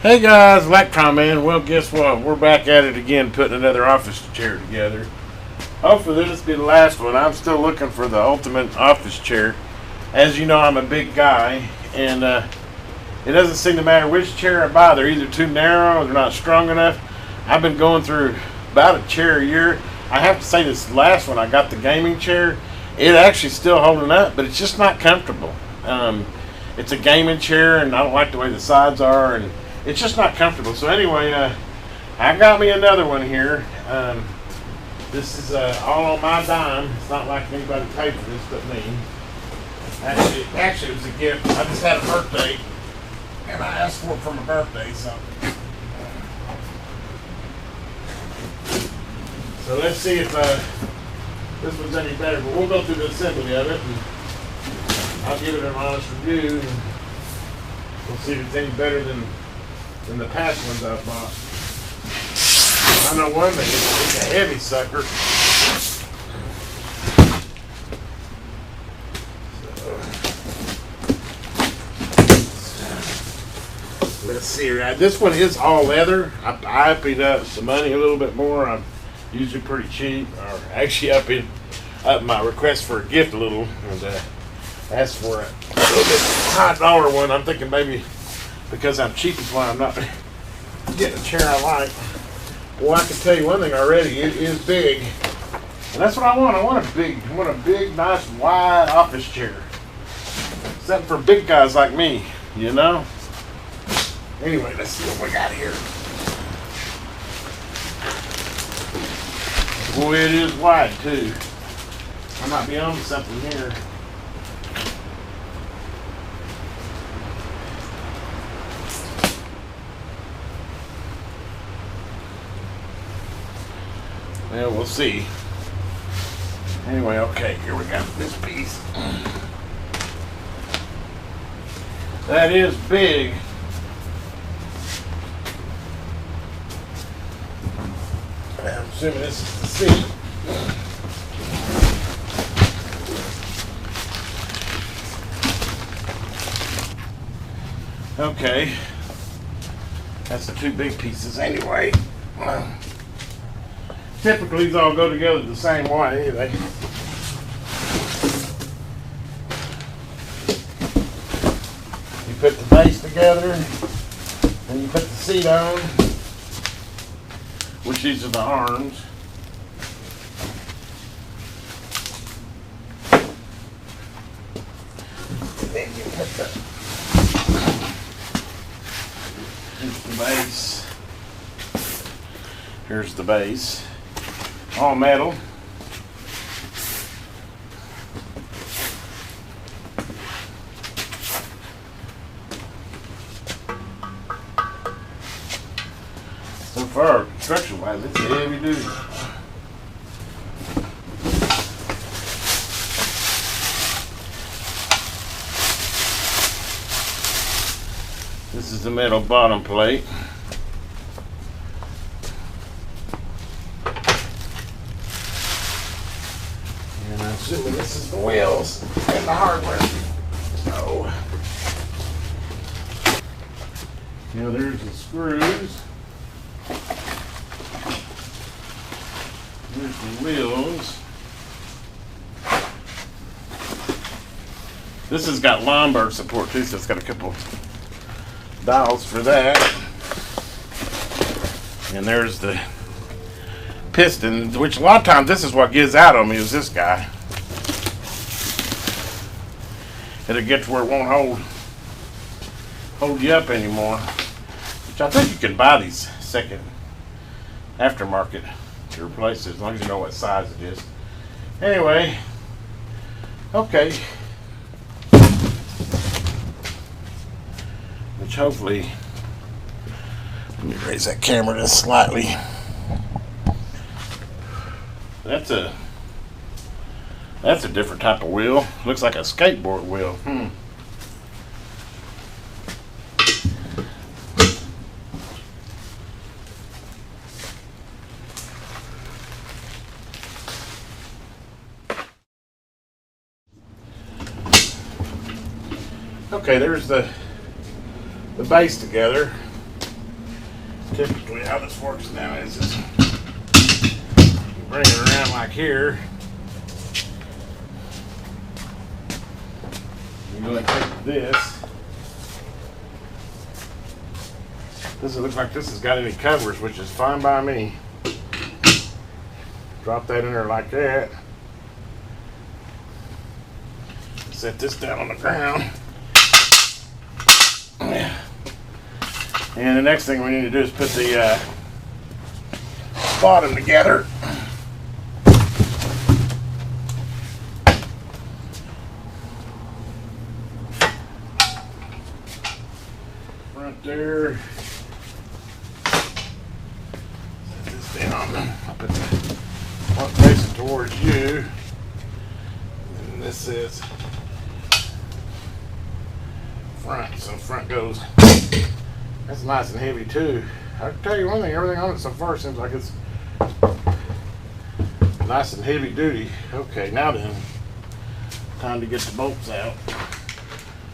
Hey guys, Electron Man. Well, guess what? We're back at it again, putting another office chair together. Hopefully this will be the last one. I'm still looking for the ultimate office chair. As you know, I'm a big guy, and it doesn't seem to matter which chair I buy. They're either too narrow or they're not strong enough. I've been going through about a chair a year. I have to say this last one, I got the gaming chair. It actually still holding up, but it's just not comfortable. It's a gaming chair, and I don't like the way the sides are, and it's just not comfortable. So anyway, I got me another one here. This is all on my dime. It's not like anybody paid for this but me. Actually, it was a gift. I just had a birthday, and I asked for it for my birthday. So let's see if this one's any better. But we'll go through the assembly of it, and I'll give it an honest review, and we'll see if it's any better than the past ones I've bought. I know one thing, it's a heavy sucker. So, let's see, right? This one is all leather. I upped up the money a little bit more. I'm usually pretty cheap, or actually up my request for a gift a little, and asked for a little bit high dollar one. I'm thinking maybe because I'm cheap is why I'm not getting a chair I like. Well, I can tell you one thing already, it is big. And that's what I want. I want a big, nice, wide office chair. Something for big guys like me, you know? Anyway, let's see what we got here. Boy, it is wide too. I might be on something here. Well, we'll see. Anyway, okay, here we got this piece. That is big. I'm assuming this is the seat. Okay. That's the two big pieces anyway. Typically, these all go together the same way. You put the base together, and you put the seat on, which these are the arms. Then you put here's the base. Here's the base. All metal. So far, construction wise, it's heavy duty. This is the metal bottom plate. Assuming this is the wheels and the hardware. So, there's the screws. There's the wheels. This has got lumbar support too, so it's got a couple dials for that. And there's the piston, which a lot of times this is what gives out on me, is this guy. It'll get to where it won't hold you up anymore. Which I think you can buy these second aftermarket to replace it, as long as you know what size it is. Anyway, okay. Which hopefully, let me raise that camera just slightly. That's a different type of wheel. Looks like a skateboard wheel. Okay, there's the base together. Typically how this works now is just bring it around like here. You go and take this. Doesn't look like this has got any covers, which is fine by me. Drop that in there like that. Set this down on the ground. And the next thing we need to do is put the bottom together. Front there. Set this down. I'll put the one facing towards you. And this is front, so front goes. That's nice and heavy too. I can tell you one thing, everything on it so far seems like it's nice and heavy duty. Okay, now then, time to get the bolts out,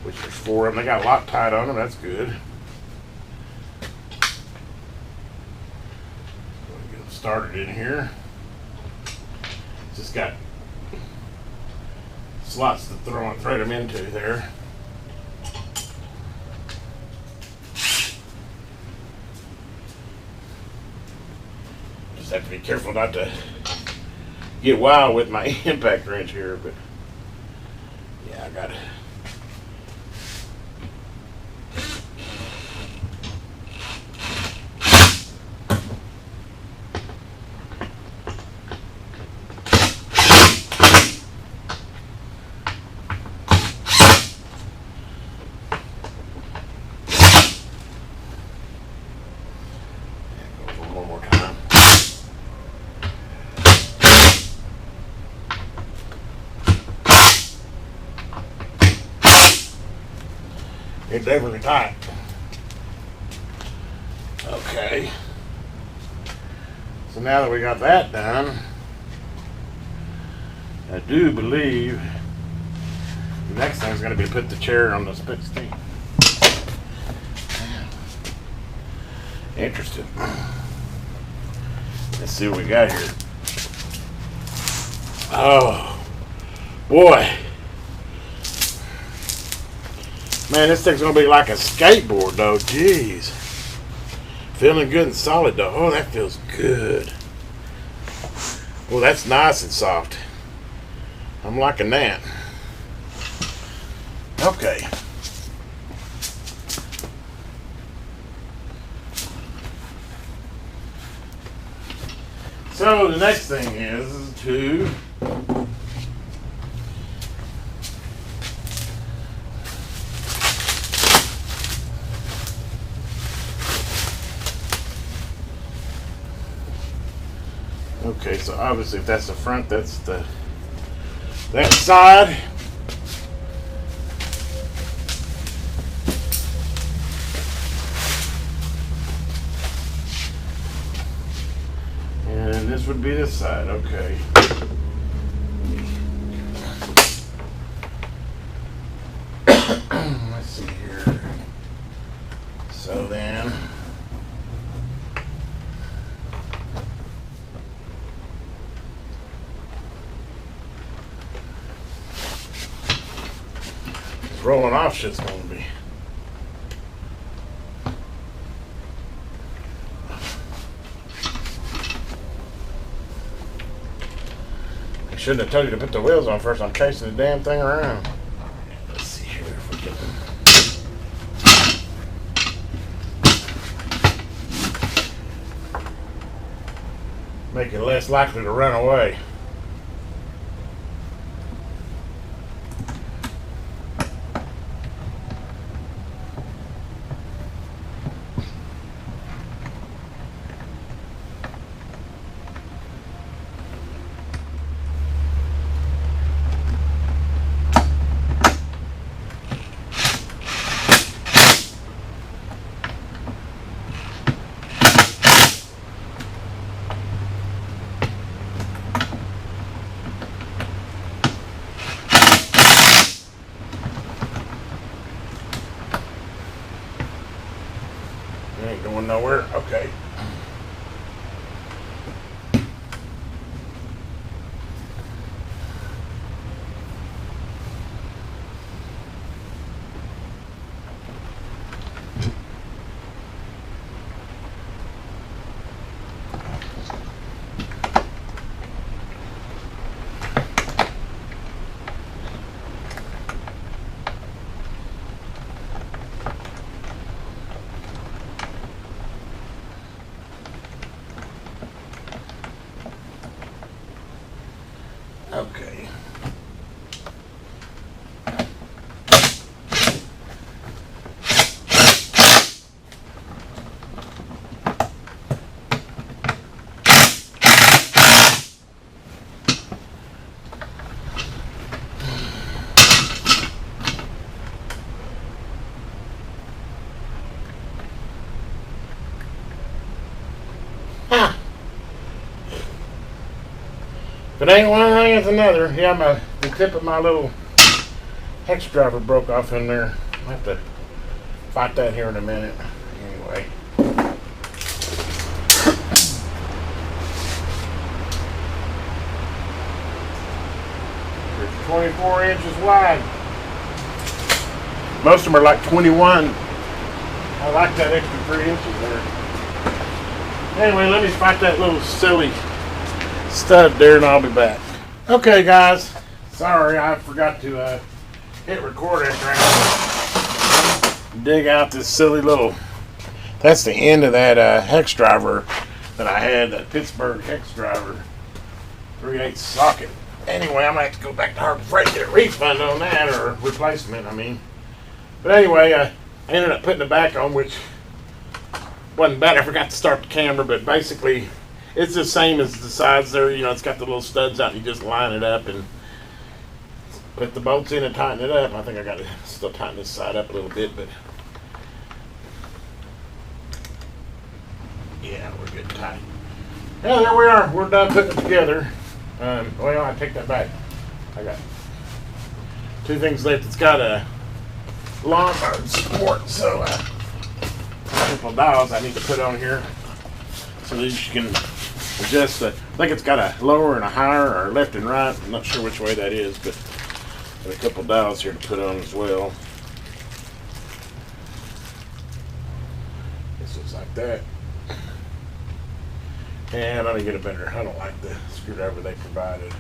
which there's 4 of them. They got Loctite on them, that's good. Get them started in here. Just got slots to throw and thread them into there. Just have to be careful not to get wild with my impact wrench here, but yeah, I got it. One more time. It's definitely tight. Okay. So now that we got that done, I do believe the next thing is going to be put the chair on the split seat. Interesting. Let's see what we got here. Oh, boy. Man, this thing's going to be like a skateboard, though. Jeez. Feeling good and solid, though. Oh, that feels good. Well, that's nice and soft. I'm liking that. Okay. So the next thing is to okay, so obviously if that's the front, that's that side. And this would be this side, okay. Let's see here. So then, this rolling off shit's gonna be. Shouldn't have told you to put the wheels on first. I'm chasing the damn thing around. Let's see here if we get them. Make it less likely to run away. Ain't going nowhere. Okay. Okay. If it ain't one thing, it's another. Yeah, the tip of my little hex driver broke off in there. I'll have to fight that here in a minute. Anyway. It's 24 inches wide. Most of them are like 21. I like that extra 3 inches there. Anyway, let me fight that little silly stud there and I'll be back. Okay guys, sorry I forgot to hit record after I dig out this silly little, that's the end of that hex driver that I had, that Pittsburgh hex driver 3/8 socket. Anyway, I'm gonna have to go back to Harbor Freight and get a refund on that, or a replacement I mean. But anyway, I ended up putting it back on, which wasn't bad. I forgot to start the camera, but basically it's the same as the sides there. You know, it's got the little studs out and you just line it up and put the bolts in and tighten it up. I think I got to still tighten this side up a little bit, but yeah, we're good and tight. Yeah, there we are. We're done putting it together. Well, I take that back. I got two things left. It's got a lumbar support, so a couple of dials I need to put on here so that you can adjust the, I think it's got a lower and a higher, or left and right. I'm not sure which way that is, but got a couple of dials here to put on as well. This looks like that. And let me get a better, I don't like the screwdriver they provided.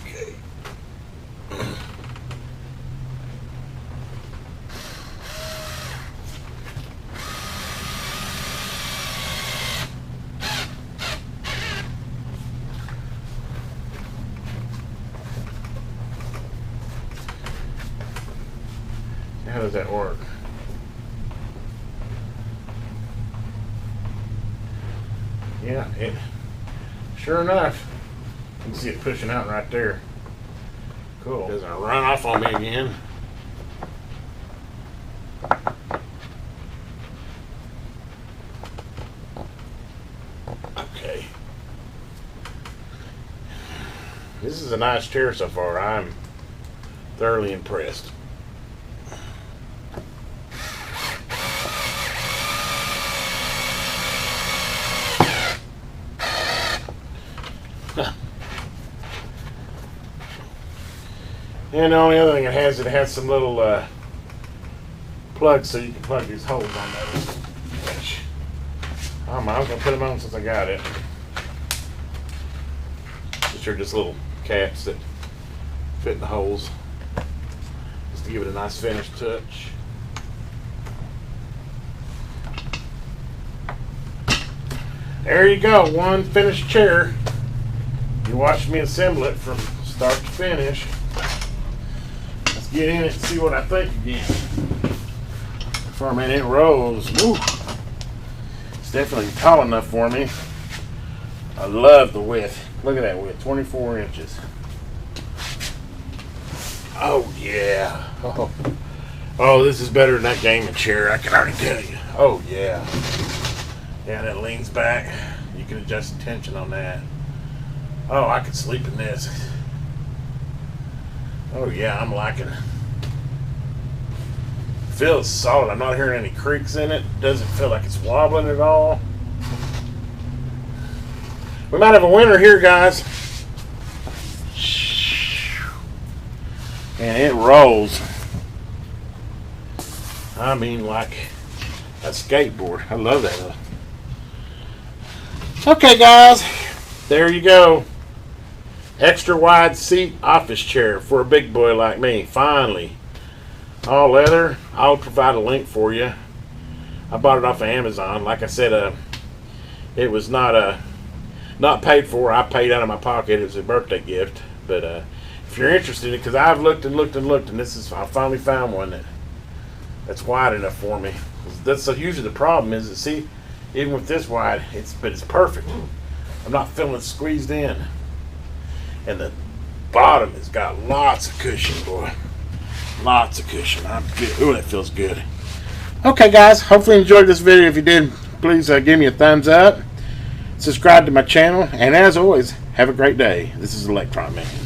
Okay. How does that work? Yeah, it sure enough, you can see it pushing out right there. Cool. It doesn't run off on me again. Okay. This is a nice chair so far. I'm thoroughly impressed. And the only other thing it has some little plugs so you can plug these holes on those. Which, I don't know, I was going to put them on since I got it. These are just little caps that fit in the holes. Just to give it a nice finished touch. There you go, one finished chair. You watched me assemble it from start to finish. Let's get in it and see what I think again. For a minute, it rose. Woo. It's definitely tall enough for me. I love the width. Look at that width, 24 inches. Oh yeah. Oh, this is better than that gaming chair, I can already tell you. Oh yeah. Yeah, that leans back. You can adjust the tension on that. Oh, I could sleep in this. Oh yeah, I'm liking it. Feels solid. I'm not hearing any creaks in it. Doesn't feel like it's wobbling at all. We might have a winner here, guys. And it rolls. I mean, like a skateboard. I love that. Okay, guys. There you go. Extra wide seat office chair for a big boy like me. Finally. All leather. I'll provide a link for you. I bought it off of Amazon. Like I said, it was not paid for. I paid out of my pocket. It was a birthday gift. But if you're interested in it, because I've looked and looked and looked, and I finally found one that's wide enough for me. That's usually the problem is that, see, even with this wide, it's perfect. I'm not feeling it squeezed in. And the bottom has got lots of cushion, boy. Lots of cushion. I'm good. Ooh, that feels good. Okay, guys. Hopefully you enjoyed this video. If you did, please give me a thumbs up. Subscribe to my channel. And as always, have a great day. This is Electron Man.